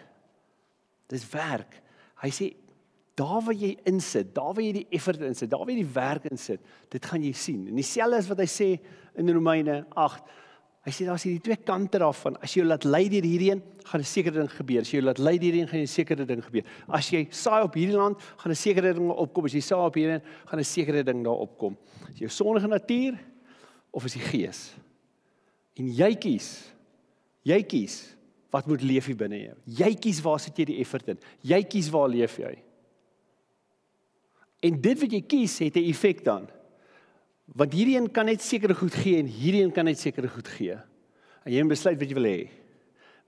Dis werk. Hy sê daar waar jy insit, daar waar jy die effort insit, daar waar jy die werk insit, dit gaan jy sien. En dieselfde is wat hy sê in Romeine 8. Hy sê daar is hierdie twee kante daarvan. As jy jou laat lei deur hierheen, gaan 'n sekere ding gebeur. As jy jou laat lei hierheen, gaan 'n sekere ding gebeur. As jy saai op hierdie land, gaan 'n sekere ding opkom. As jy saai op hierheen, gaan 'n sekere ding daar opkom. Is jou sondige natuur of is die gees? En jy kies wat moet leef hier binne jou. Jy kies waar sit jy die effort in. Jy kies waar leef jy. En dit wat jy kies, het 'n effek dan. Want hierdie een kan net sekere goed gee en hierdie een kan net sekere goed gee. En jy moet besluit wat jy wil hê.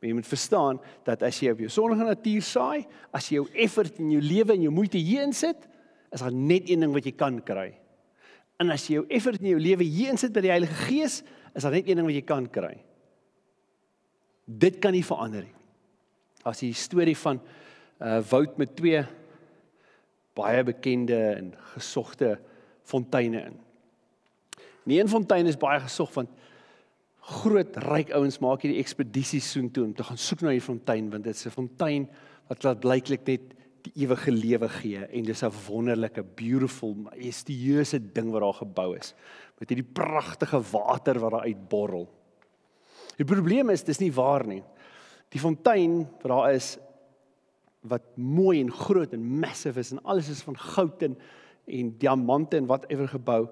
Maar jy moet verstaan dat as jy op jou sondige natuur saai, as jy jou effort in jou lewe en jou moeite hier insit, is daar net een ding wat jy kan kry. En as jy jou effort in jou lewe hier insit by die Heilige Gees, is daar net een ding wat jy kan kry. Dit kan nie verander nie. As die storie van Wout met twee baie bekende en gesogte fonteine in. Die een fontein is baie gesog, want groot, ryk ouens maak hierdie ekspedisies soontoe om te gaan soek na die fontein, want dit is 'n fontein wat blyklik net die ewige lewe gee, en dis 'n wonderlike, beautiful, majestueuse ding wat daar gebou is, met hierdie pragtige water wat daar uitborrel. Die probleem is, dis nie waar nie. Die fontein wat daar is, wat mooi en groot en massive is, en alles is van goud en diamante en whatever gebou,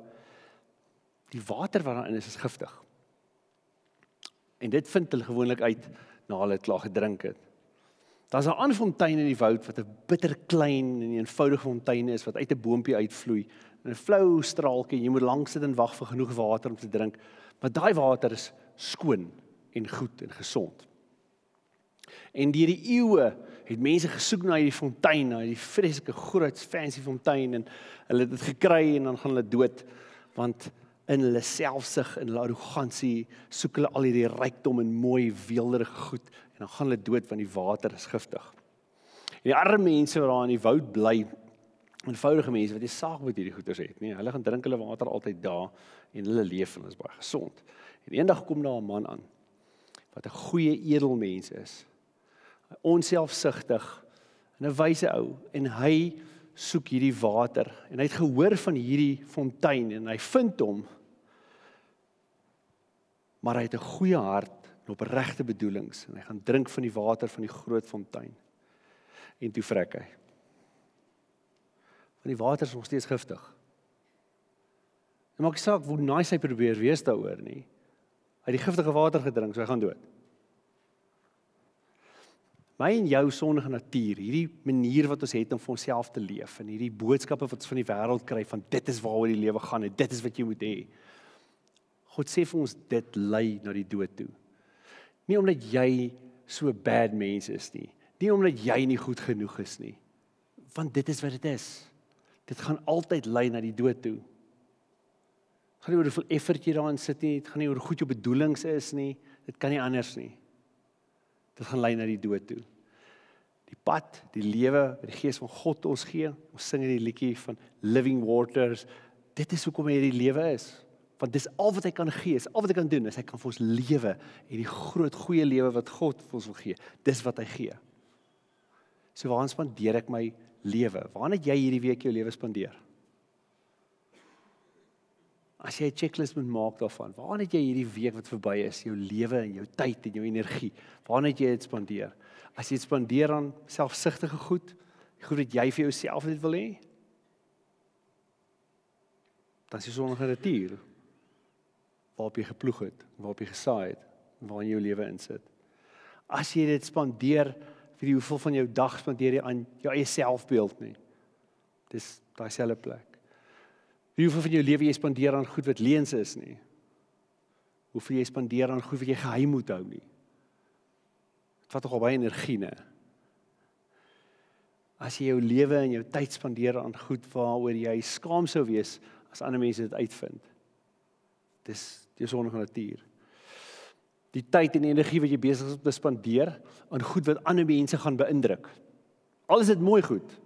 die water wat daarin is giftig. En dit vind hulle gewoonlik uit na hulle het klaar gedrink het. Daar's 'n ander fontein in die woud wat 'n bitter klein en eenvoudige fontein is wat uit 'n boontjie uitvloei. 'n Flou straaltjie, jy moet lank sit en wag vir genoeg water om te drink, maar daai water is skoon en goed en gesond. En deur die eeue het mense gesoek na hierdie fontein, na hierdie vreeslike groot fancy fontein, en hulle het dit gekry en dan gaan hulle dood, want in hulle selfsug en hulle arrogansie soek hulle al hierdie rykdom en mooi weelderige goed, en dan gaan hulle dood want die water is giftig. En die arme mense wat daar in die woud bly, eenvoudige mense wat nie saak met hierdie goeders het nie, hulle gaan drink hulle water altyd daar en hulle leef en hulle is baie gesond. En eendag kom daar 'n man aan wat 'n goeie edelmens is, onselfsugtig en 'n wyse ou, en hy soek hierdie water, en hy het gehoor van hierdie fontein, en hy vind hom, maar hy het 'n goeie hart en opregte bedoelings, en hy gaan drink van die water van die groot fontein, en toe vrek hy. Want die water is nog steeds giftig. En maak nie saak hoe nice hy probeer wees daaroor nie, hy het die giftige water gedrink, so hy gaan dood. My en jou sondige natuur, hierdie manier wat ons het om vir onsself te leef, en hierdie boodskappe wat ons van die wêreld kry, van dit is waaroor die lewe gaan, en dit is wat jy moet hê. God sê vir ons, dit lei na die dood toe. Nie omdat jy so bad mens is nie, nie omdat jy nie goed genoeg is nie, want dit is wat dit is. Dit gaan altyd lei na die dood toe. Het gaan nie oor hoeveel effort jy daarin sit nie, het gaan nie oor hoe goed jou bedoelings is nie, dit kan nie anders nie. Dit gaan lei na die dood toe. Die pad, die lewe, wat die Gees van God ons gee, ons sing in die liedjie van Living Waters, dit is hoekom hy die lewe is. Want dis al wat hy kan gee, is al wat hy kan doen, is hy kan vir ons lewe, en die groot goeie lewe wat God vir ons wil gee, dis wat hy gee. So waarin spandeer ek my lewe? Waarin het jy hierdie week jou lewe spandeer? As jy 'n checklist moet maak daarvan, waarin het jy hierdie week wat verby is, jou lewe en jou tyd en jou energie, waarin het jy dit spandeer? As jy dit spandeer aan selfsugtige goed, die goed wat jy vir jouself net wil hê, dan is jy sondige natuur, waarop jy geploeg het, waarop jy gesaai het, waarin jy jou lewe insit. As jy dit spandeer, vir die hoeveel van jou dag spandeer jy aan jou eie selfbeeld nie, dis daai selfde plek. Hoeveel van jou lewe jy spandeer aan goed wat leuns is nie. Hoeveel jy spandeer aan goed wat jy geheim moet hou nie. Dit vat nogal baie energie, né? As jy jou lewe en jou tyd spandeer aan goed waaroor jy skaam sou wees, as ander mense dit uitvind. Dis jou sondige natuur. Die tyd en die energie wat jy besig is om te spandeer aan goed wat ander mense gaan beïndruk. Al is dit mooi goed.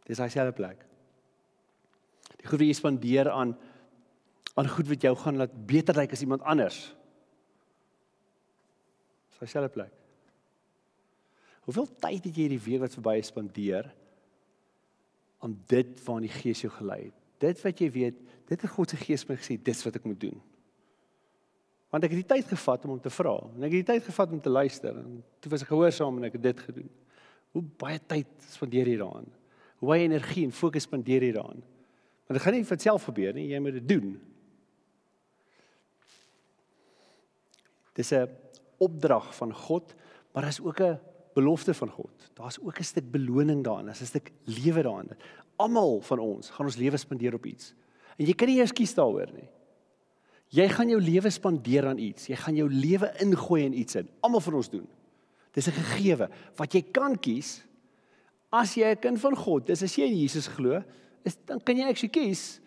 Dis daai selfde plek. Die goed wat jy spandeer aan goed wat jou gaan laat beter lyk as iemand anders. Dis daai selfde plek. Hoeveel tyd het jy hierdie week wat verby is spandeer aan dit waarna die Gees jou gelei het? Dit wat jy weet, dit het God se Gees my gesê, dis wat ek moet doen. Want ek het die tyd gevat om te vra, en ek het die tyd gevat om te luister, en toe was ek gehoorsaam en ek het dit gedoen. Hoe baie tyd spandeer jy daaraan? Hoe baie energie en fokus spandeer jy daaraan? Want dit gaan nie van self gebeur nie, jy moet dit doen. Dis 'n opdrag van God, maar daar is ook 'n belofte van God. Daar's ook 'n stuk beloning daarin, daar's 'n stuk lewe daarin. Almal van ons gaan ons lewe spandeer op iets. En jy kan nie eers kies daaroor nie. Jy gaan jou lewe spandeer aan iets. Jy gaan jou lewe ingooi in iets in. Almal van ons doen. Dis 'n gegewe. Wat jy kan kies, as jy 'n kind van God is, as jy in Jesus glo, dan kan jy actually kies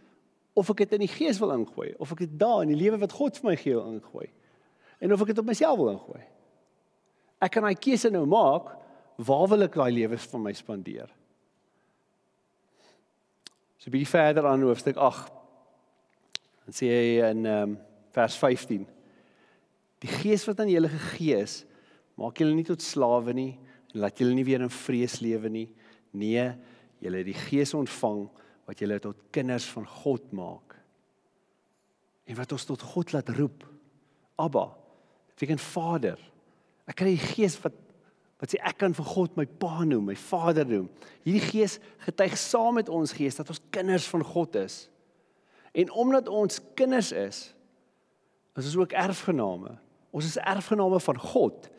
of ek dit in die Gees wil ingooi, of ek dit daar in die lewe wat God vir my gee wil ingooi. En of ek dit op myself wil ingooi. Ek kan daai keuse nou maak, waar wil ek daai lewe van my spandeer? So 'n bietjie verder aan hoofstuk 8. Dan sê hy in vers 15. Die Gees wat aan julle gegee is, maak julle nie tot slawe nie, en laat julle nie weer in vrees lewe nie. Nee, julle het die Gees ontvang, wat julle tot kinders van God maak. En wat ons tot God laat roep. Abba, dit beteken Vader. Ek kry die Gees wat sê ek kan vir God my Pa noem, my Vader noem. Hierdie Gees getuig saam met ons Gees dat ons kinders van God is. En omdat ons kinders is ons ook erfgename. Ons is erfgename van God.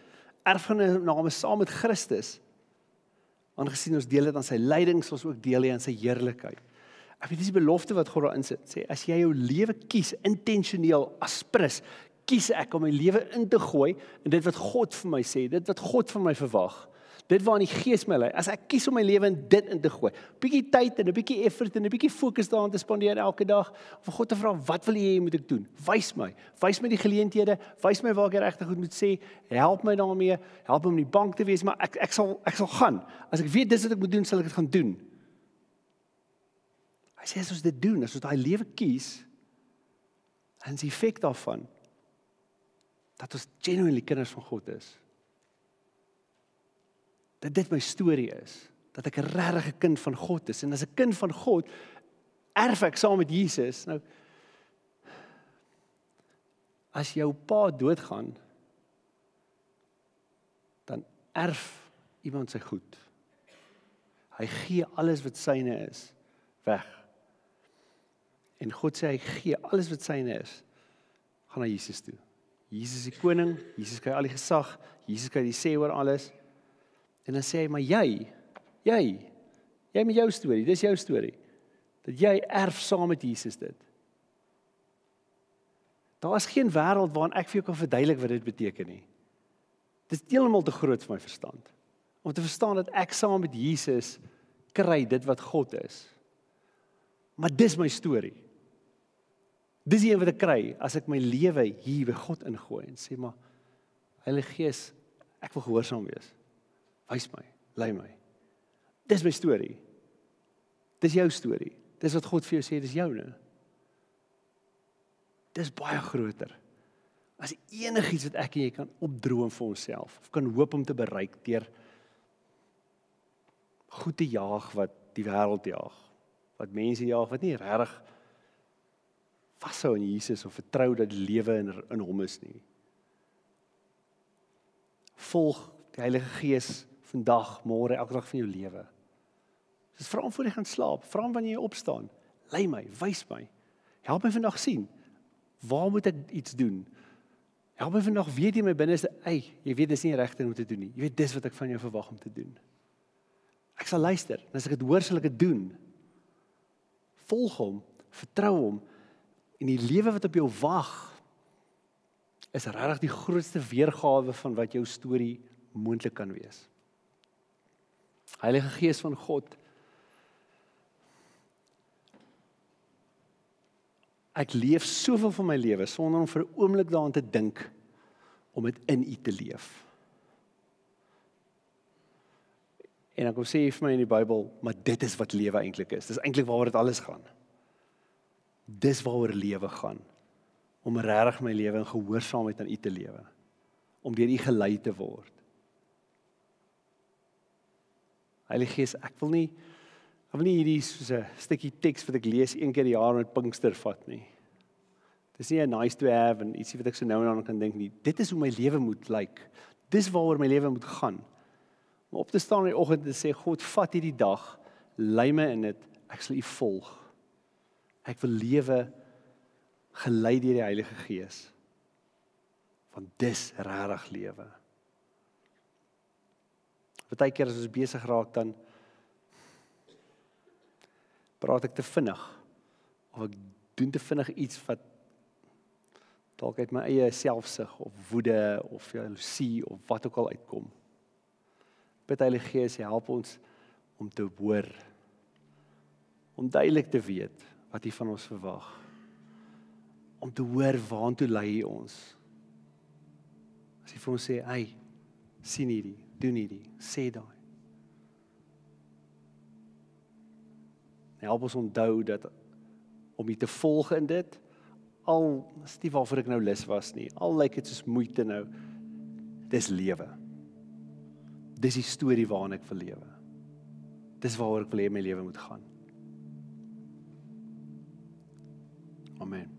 Erfgename saam met Christus. Aangesien ons deel het aan sy lyding, sal ons ook deel hê aan sy heerlikheid. Ek weet dis die belofte wat God daarin sit. Sê as jy jou lewe kies intentioneel as prins, kies ek om my lewe in te gooi in dit wat God vir my sê, dit wat God van my verwag. Dit waarin die Gees my lei. As ek kies om my lewe in dit in te gooi, bietjie tyd en 'n bietjie effort en 'n bietjie fokus daaraan te spandeer elke dag, om vir God te vra, wat wil jy hê moet ek doen? Wys my die geleenthede, wys my waar ek regtig goed moet sê, help my daarmee, help my om die bank te wees, maar ek sal gaan. As ek weet dis wat ek moet doen, sal ek dit gaan doen. Hy sê as ons dit doen, as ons daai lewe kies, en die effek daarvan, dat ons genuinely kinders van God is. Dat dit my storie is, dat ek 'n regte kind van God is, en as 'n kind van God, erf ek saam met Jesus. Nou, as jou pa doodgaan, dan erf iemand sy goed. Hy gee alles wat syne is, weg. En God sê hy gee alles wat syne is, gaan na Jesus toe. Jesus is die koning, Jesus kry al die gesag, Jesus kry die sê oor alles. En dan sê hy, maar jy met jou storie, dis jou storie, dat jy erf saam met Jesus dit. Daar is geen wêreld waarin ek vir jou kan verduidelik wat dit beteken nie. Dit is heeltemal te groot vir my verstand. Om te verstaan dat ek saam met Jesus kry dit wat God is. Maar dis my storie. Dis die een wat ek kry, as ek my lewe hier by God ingooi, en sê maar, Heilige Gees, ek wil gehoorsaam wees. Wys my, lei my. Dis my storie. Dis jou storie. Dis wat God vir jou sê, dis joune. Dis baie groter. As enigiets wat ek en jy kan opdroom vir onsself, of kan hoop om te bereik deur goed te jaag wat die wêreld jaag, wat mense jaag, wat nie regtig vashou in Jesus of vertrou dat die lewe in hom is nie. Volg die Heilige Gees vandag, môre, elke dag van jou lewe. Dus vra hom voor jy gaan slaap, vra hom wanneer jy opstaan, lei my, wys my, help my vandag sien, waar moet ek iets doen? Help my vandag weet jy my binneste, jy weet dis nie die regte ding om te doen nie, jy weet dis wat ek van jou verwag om te doen. Ek sal luister, en as ek dit hoor, sal ek dit doen. Volg hom, vertrou hom, en die lewe wat op jou wag, is regtig die grootste weergawe van wat jou storie moontlik kan wees. Heilige Gees van God, Ek leef soveel van my lewe sonder om vir 'n oomblik daaraan te dink om dit in U te leef. En dan kom sê vir my in die Bybel, maar dit is wat lewe eintlik is. Dis eintlik waaroor dit alles gaan. Dis waaroor lewe gaan. Om regtig my lewe in gehoorsaamheid aan U te lewe. Om deur U gelei te word. Heilige Gees, ek wil nie hierdie soos 'n stukkie teks wat ek lees een keer die jaar met Pinkster vat nie. Dis nie 'n nice to have en ietsie wat ek so nou en dan kan dink nie. Dit is hoe my lewe moet lyk. Dis waaroor my lewe moet gaan. Om op te staan in die oggend en sê, God, vat hierdie dag, lei my in dit, ek sal U volg. Ek wil lewe gelei deur die Heilige Gees. Want dis regtig lewe. Partykeer as ons besig raak, dan praat ek te vinnig, of ek doen te vinnig iets wat dalk uit my eie selfsug, of woede, of jaloesie, of wat ook al uitkom. Bid Heilige Gees, help ons om te hoor, om duidelik te weet wat U van ons verwag, om te hoor waartoe lei U ons. As U vir ons sê, hey, sien hierdie, doen hierdie, sê daai. Help ons onthou dat om U te volg in dit, al is nie waarvoor ek nou lus was nie, al lyk dit soos moeite nou, dis lewe. Dis die storie waarin ek wil lewe. Dis waaroor ek wil hê my lewe moet gaan. Amen.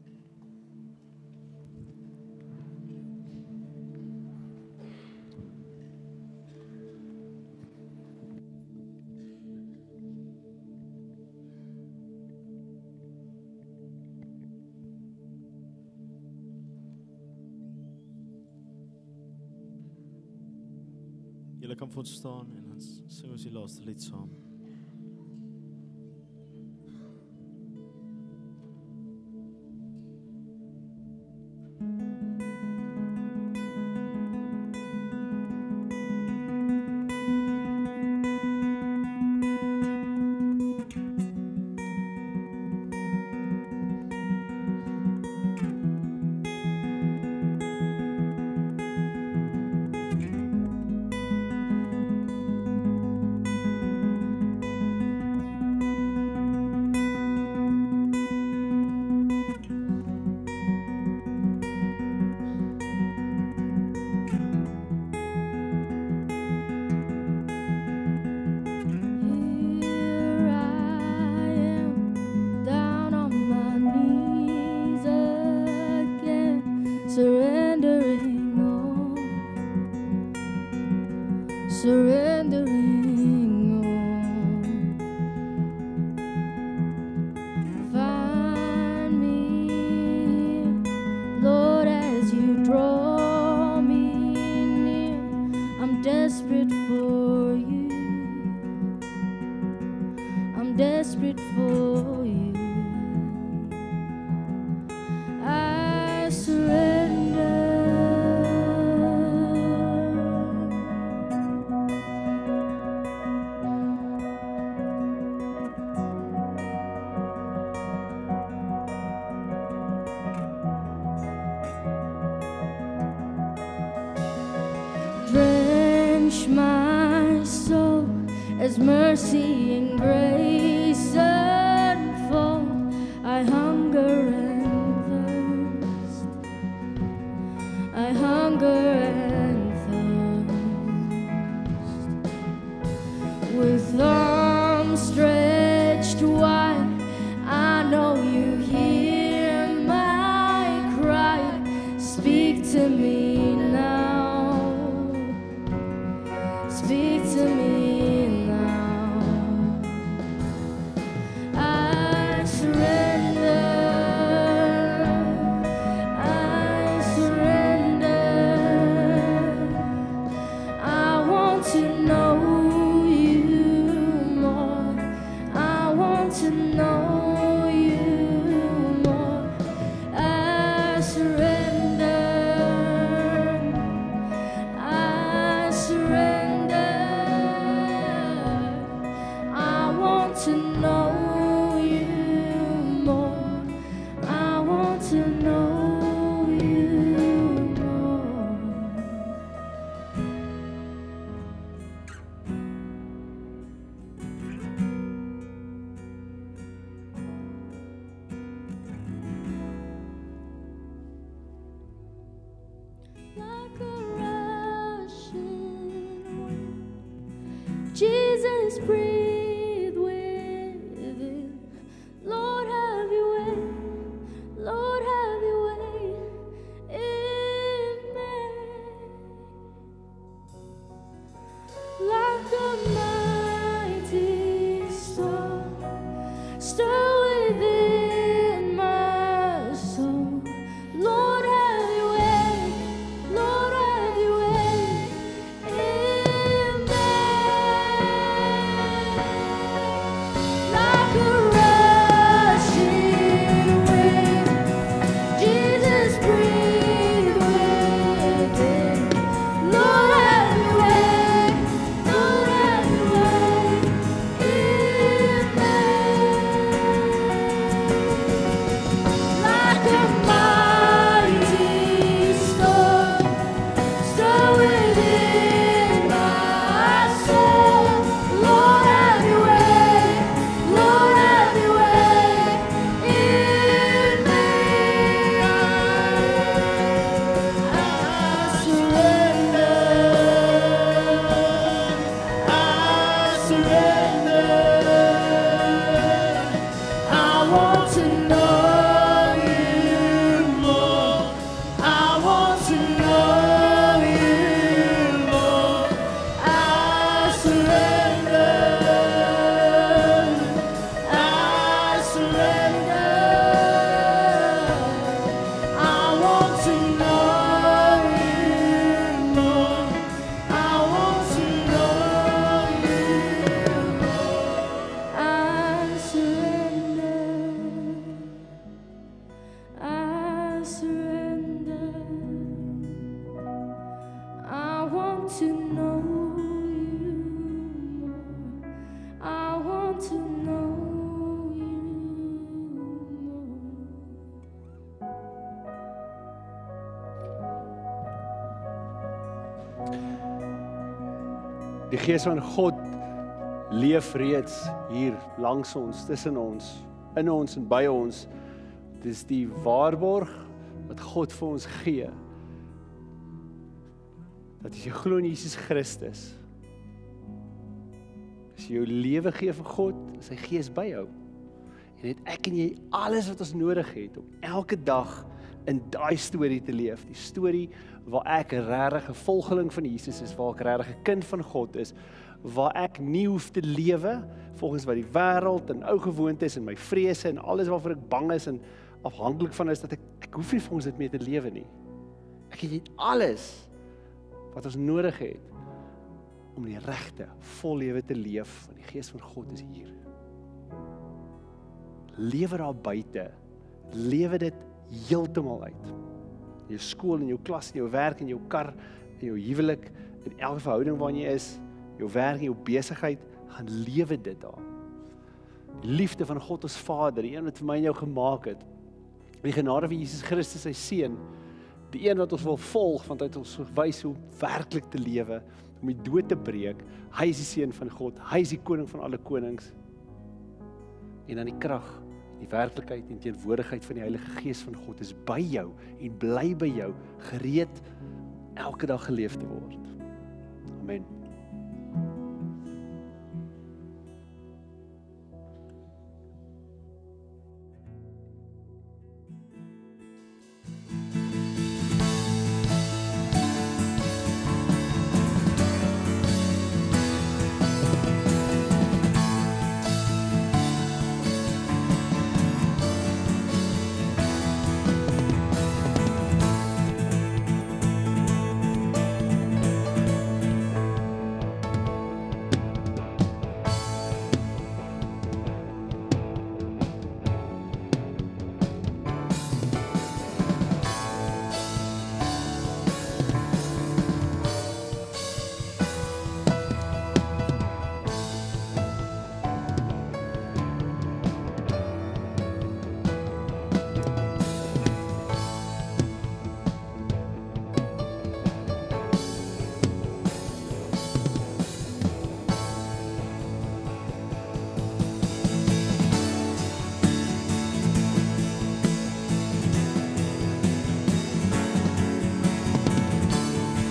Julle kan voor staan en dan sing ons die laaste lied saam. As mercy and grace unfold, I hunger and thirst. I hunger and thirst. With arms stretched wide, I know You hear my cry. Speak to me now. Speak to me. Surrender. Jesus, breathe within. Lord, have your way. Lord, have your way in me. Like a mighty storm, stir within my soul. Lord, have your way. Lord, have your way in me. Like a rushing wind, Jesus, breathe within. Lord, have your way. Lord, have your way in me. Like a mighty storm, stir within my soul. Lord, have your way. Lord, have your way in me. I surrender. I surrender. I want to know you more. I want to know you more. I surrender. I surrender. I want to know you more. I want to know you more. I surrender. I surrender. I want to know you more. I want to know you more. Die Gees van God leef reeds hier langs ons, tussen ons, in ons en by ons. Dis die waarborg wat God vir ons gee. Dat as jy glo in Jesus Christus, as jy jou lewe gee vir God, is sy Gees by jou. En het ek en jy alles wat ons nodig het om elke dag in daai storie te leef. Die storie waar ek regtig 'n volgeling van Jesus is, waar ek regtig 'n kind van God is, waar ek nie hoef te lewe volgens wat die wêreld en ou gewoontes en my vrese en alles waarvoor ek bang is en afhanklik van is, dat ek hoef nie volgens dit mee te lewe nie. Ek het alles wat ons nodig het om die regte, vol lewe te leef, want die Gees van God is hier. Lewe daar buite, lewe dit heeltemal uit. In jou skool, in jou klas, in jou werk, in jou kar, in jou huwelik, in elke verhouding waarin jy is, jou werk, jou besigheid, gaan lewe dit daar. Die liefde van God ons Vader, die een wat vir my en jou gemaak het, die genade van Jesus Christus sy Seun, die een wat ons wil volg, want hy het ons gewys hoe werklik te lewe, om die dood te breek. Hy is die Seun van God, hy is die koning van alle konings. En dan die krag, die werklikheid en teenwoordigheid van die Heilige Gees van God is by jou en bly by jou, gereed elke dag geleef te word. Amen.